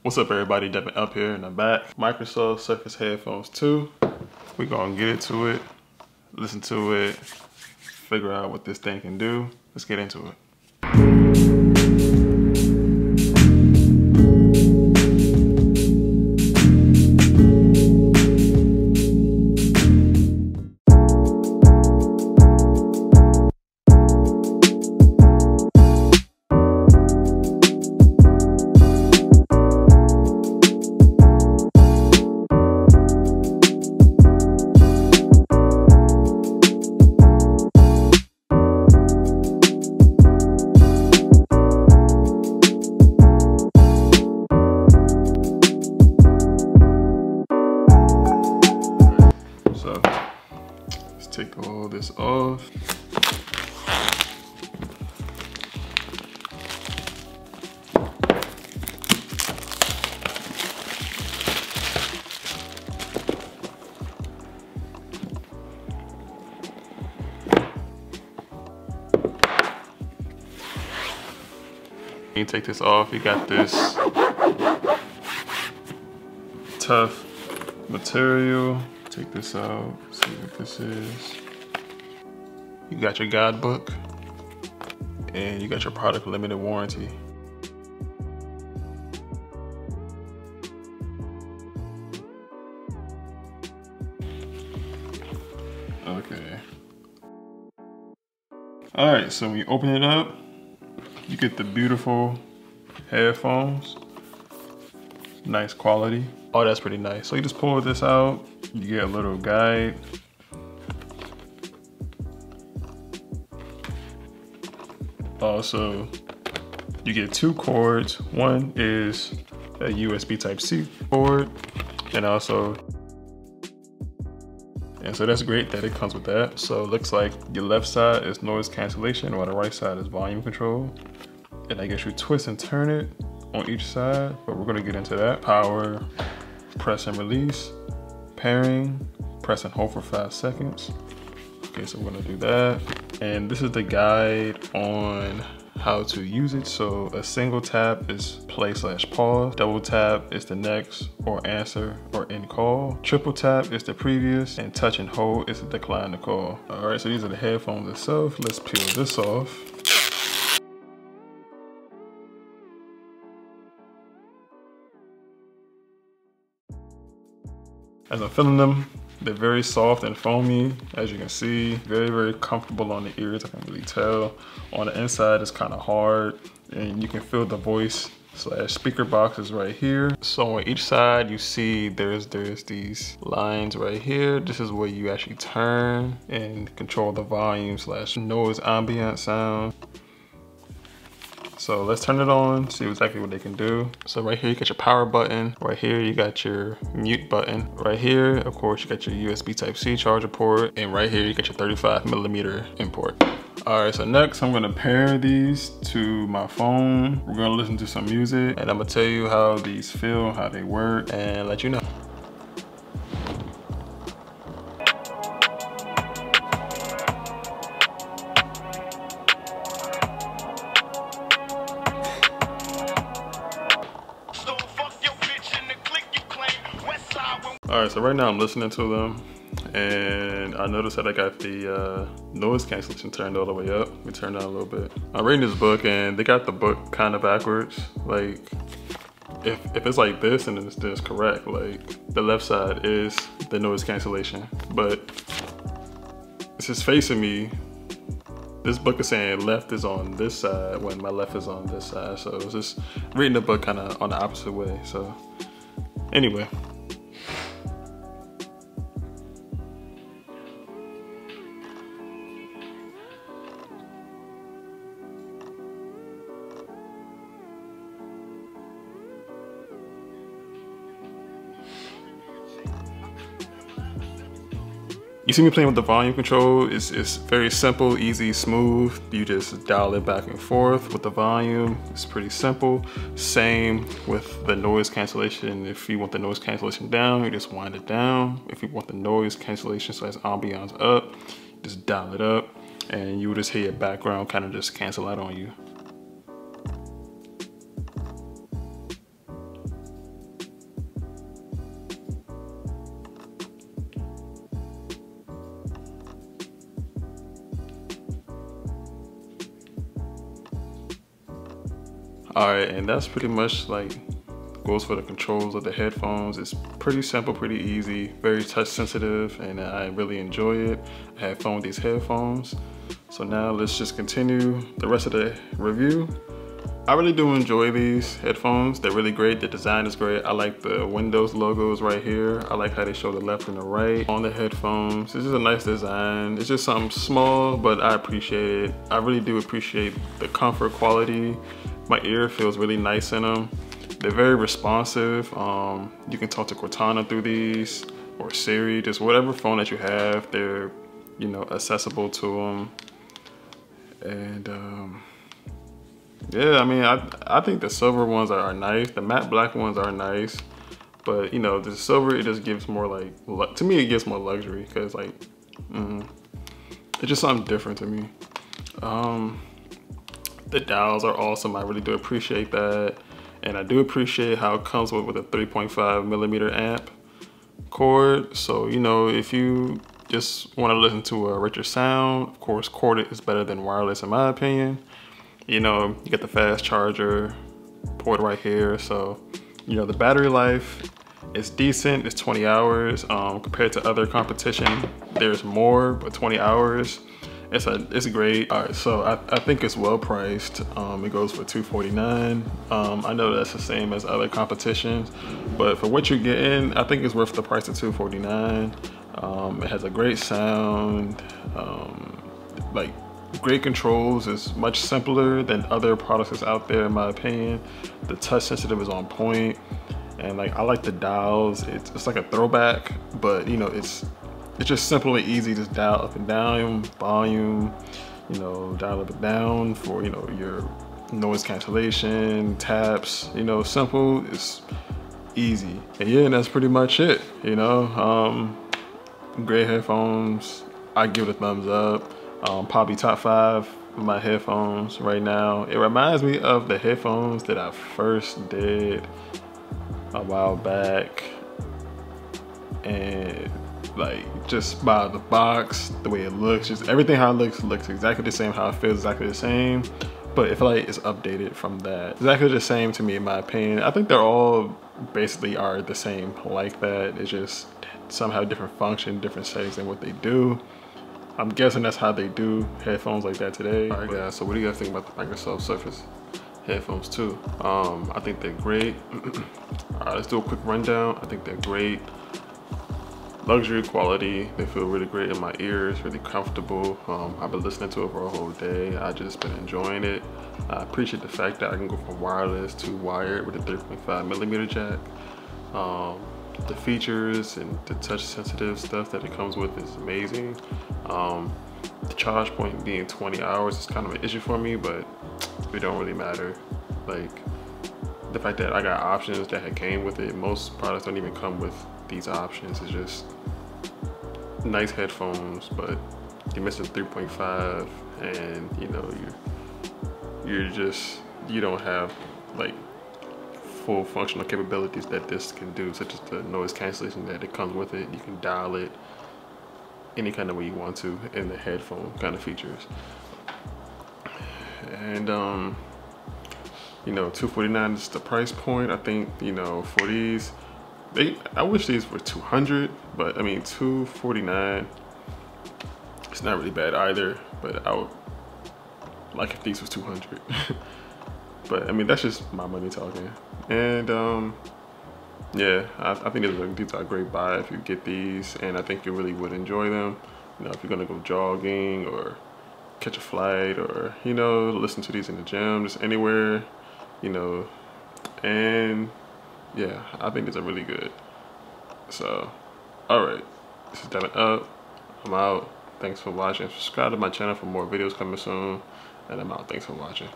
What's up, everybody? Devin up here in the back. Microsoft Surface headphones 2. We're gonna get into it, listen to it, figure out what this thing can do. Let's get into it. Take all this off. You take this off, you got this tough material. Take this out, see what this is. You got your guidebook, and you got your product limited warranty. Okay. All right, so when you open it up, you get the beautiful headphones. Nice quality. Oh, that's pretty nice. So you just pull this out, you get a little guide. Also, you get 2 cords. One is a USB Type-C cord, and so that's great that it comes with that. So it looks like your left side is noise cancellation, while the right side is volume control. And I guess you twist and turn it on each side, but we're gonna get into that. Power, press and release, pairing, press and hold for 5 seconds. Okay, so we're gonna do that. And this is the guide on how to use it. So a single tap is play/pause. Double tap is the next or answer or end call. Triple tap is the previous, and touch and hold is to decline the call. All right, so these are the headphones itself. Let's peel this off. As I'm feeling them, they're very soft and foamy, as you can see. Very, very comfortable on the ears, I can really tell. On the inside, it's kind of hard, and you can feel the voice/speaker boxes right here. So on each side, you see there's these lines right here. This is where you actually turn and control the volume/noise ambient sound. So let's turn it on, see exactly what they can do. So right here, you got your power button. Right here, you got your mute button. Right here, of course, you got your USB Type-C charger port. And right here, you got your 35mm import. All right, so next I'm gonna pair these to my phone. We're gonna listen to some music, and I'm gonna tell you how these feel, how they work, and let you know. All right, so right now I'm listening to them, and I noticed that I got the noise cancellation turned all the way up. Let me turn down a little bit. I'm reading this book, and they got the book kind of backwards. Like, if it's like this, then it's correct. Like, the left side is the noise cancellation, but it's just facing me. This book is saying left is on this side when my left is on this side. So it's just reading the book kind of on the opposite way. So anyway. You see me playing with the volume control. It's very simple, easy, smooth. You just dial it back and forth with the volume. It's pretty simple. Same with the noise cancellation. If you want the noise cancellation down, you just wind it down. If you want the noise cancellation / ambiance up, just dial it up, and you will just hear your background kind of just cancel out on you. All right, and that's pretty much like goes for the controls of the headphones. It's pretty simple, pretty easy, very touch sensitive, and I really enjoy it. I had fun with these headphones. So now let's just continue the rest of the review. I really do enjoy these headphones. They're really great. The design is great. I like the Windows logos right here. I like how they show the left and the right on the headphones. This is a nice design. It's just something small, but I appreciate it. I really do appreciate the comfort quality. My ear feels really nice in them. They're very responsive. You can talk to Cortana through these, or Siri, just whatever phone that you have. They're, you know, accessible to them. And yeah, I mean, I think the silver ones are nice. The matte black ones are nice, but you know, the silver, it just gives more like, to me, it gives more luxury, because like, it's just something different to me. The dials are awesome. I really do appreciate that. And I do appreciate how it comes with a 3.5 millimeter amp cord. So, you know, if you just want to listen to a richer sound, of course, corded is better than wireless in my opinion. You know, you get the fast charger port right here. So, you know, the battery life is decent. It's 20 hours. Compared to other competition, there's more, but 20 hours, it's great. All right, so I think it's well priced. It goes for $249. I know that's the same as other competitions, but for what you're getting, I think it's worth the price of $249. It has a great sound, like great controls. It's much simpler than other products that's out there in my opinion. The touch sensitive is on point, and like I like the dials. It's like a throwback, but you know, it's just simple and easy. Just dial up and down, volume, you know, dial up and down for, you know, your noise cancellation, taps, you know, simple, it's easy. And yeah, and that's pretty much it, you know. Great headphones. I give it a thumbs up. Probably top 5 of my headphones right now. It reminds me of the headphones that I first did a while back, and like just by the box, the way it looks, just everything how it looks exactly the same, how it feels exactly the same, but it feels like it's updated from that. Exactly the same to me in my opinion. I think they're all basically are the same like that. It's just somehow different function, different settings than what they do. I'm guessing that's how they do headphones like that today. All right guys, so what do you guys think about the Microsoft Surface headphones 2? I think they're great. All right, let's do a quick rundown. I think they're great. Luxury quality, they feel really great in my ears, really comfortable. I've been listening to it for a whole day. I just been enjoying it. I appreciate the fact that I can go from wireless to wired with a 3.5 millimeter jack. The features and the touch sensitive stuff that it comes with is amazing. The charge point being 20 hours is kind of an issue for me, but it don't really matter. Like the fact that I got options that had came with it, most products don't even come with these options. It's just nice headphones, but you're missing 3.5, and you know, you don't have like full functional capabilities that this can do, such as the noise cancellation that it comes with it. You can dial it any kind of way you want to in the headphone kind of features. And you know, $249 is the price point. I think, you know, for these, I wish these were $200, but I mean, $249, it's not really bad either, but I would like if these was $200. But I mean, that's just my money talking. And yeah, I think these are a great buy if you get these, and I think you really would enjoy them. You know, if you're gonna go jogging or catch a flight, or, you know, listen to these in the gym, just anywhere, you know. And yeah, I think these are really good. So, all right, this is Devin Up. I'm out. Thanks for watching. Subscribe to my channel for more videos coming soon, and I'm out. Thanks for watching.